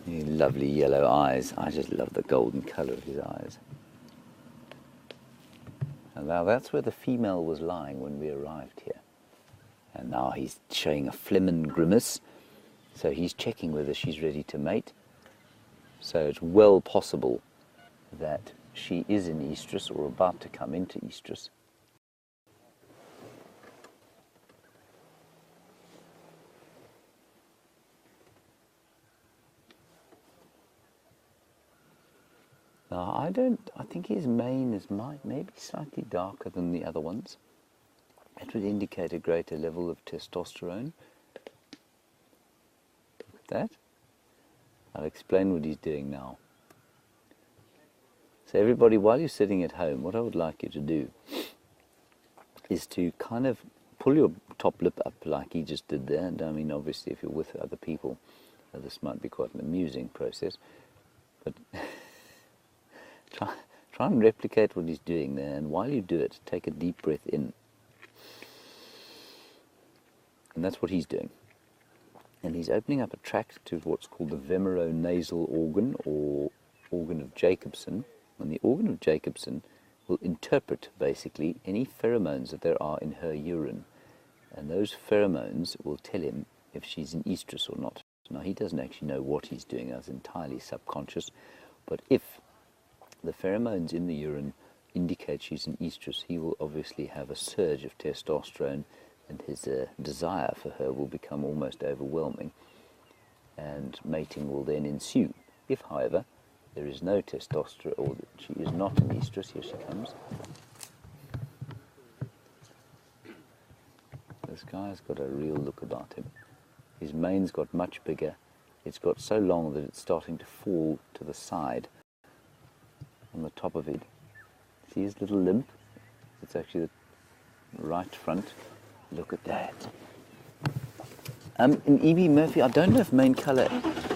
Lovely yellow eyes. I just love the golden colour of his eyes. And now that's where the female was lying when we arrived here. And now he's showing a flehmen grimace. So he's checking whether she's ready to mate. So it's well possible that she is in estrus or about to come into estrus. Now I think his mane is maybe slightly darker than the other ones. It would indicate a greater level of testosterone. Look at that. I'll explain what he's doing now. So everybody, while you're sitting at home, what I would like you to do is to kind of pull your top lip up like he just did there. And I mean, obviously, if you're with other people, this might be quite an amusing process. But try and replicate what he's doing there. And while you do it, take a deep breath in. And that's what he's doing. And he's opening up a tract to what's called the vemeronasal organ, or organ of Jacobson. And the organ of Jacobson will interpret, basically, any pheromones that there are in her urine. And those pheromones will tell him if she's in estrus or not. Now, he doesn't actually know what he's doing. That's entirely subconscious. But if the pheromones in the urine indicate she's in estrus, he will obviously have a surge of testosterone, and his desire for her will become almost overwhelming, and mating will then ensue. If, however, there is no testosterone, or she is not in estrus, here she comes. This guy's got a real look about him. His mane's got much bigger. It's got so long that it's starting to fall to the side on the top of it. See his little limp? It's actually the right front. Look at that. In E.B. Murphy, I don't know if mane colour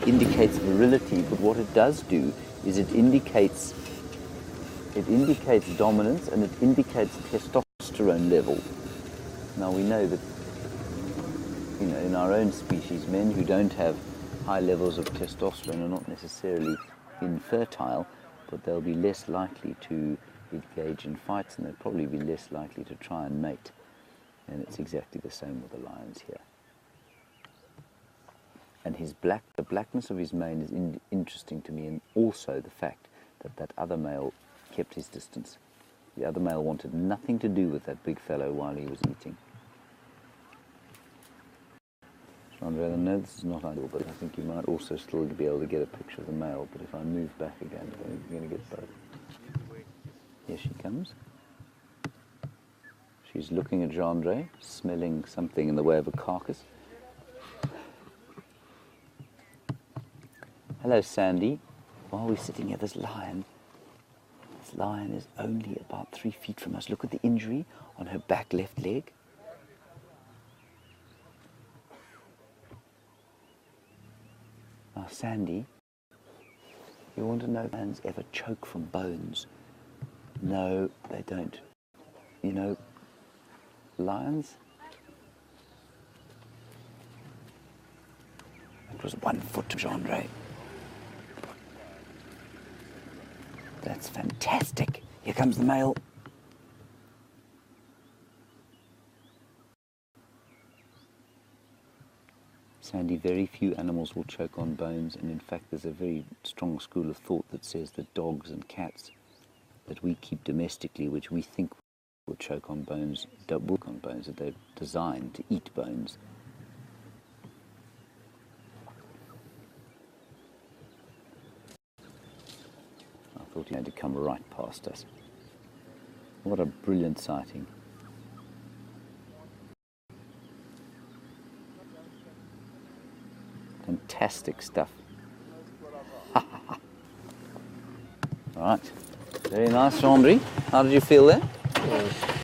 indicates virility, but what it does do is it indicates dominance, and it indicates testosterone level. Now we know that, you know, in our own species, men who don't have high levels of testosterone are not necessarily infertile, but they'll be less likely to engage in fights, and they'll probably be less likely to try and mate. And it's exactly the same with the lions here. And the blackness of his mane is interesting to me, and also the fact that that other male kept his distance. The other male wanted nothing to do with that big fellow while he was eating. Chandra, I know this is not ideal, but I think you might also still be able to get a picture of the male. But if I move back again, you're going to get both. Here she comes. She's looking at Chandra, smelling something in the way of a carcass. Hello, Sandy. While we're sitting here, this lion is only about 3 feet from us. Look at the injury on her back left leg. Now, Sandy, you want to know if lions ever choke from bones? No, they don't. You know, lions, it was 1 foot to Chandra. That's fantastic. Here comes the male. Sandy, very few animals will choke on bones, and in fact there's a very strong school of thought that says that dogs and cats that we keep domestically, which we think will choke on bones, double on bones, that they're designed to eat bones. I thought he had to come right past us. What a brilliant sighting. Fantastic stuff. All right. Very nice, Chandra. How did you feel there?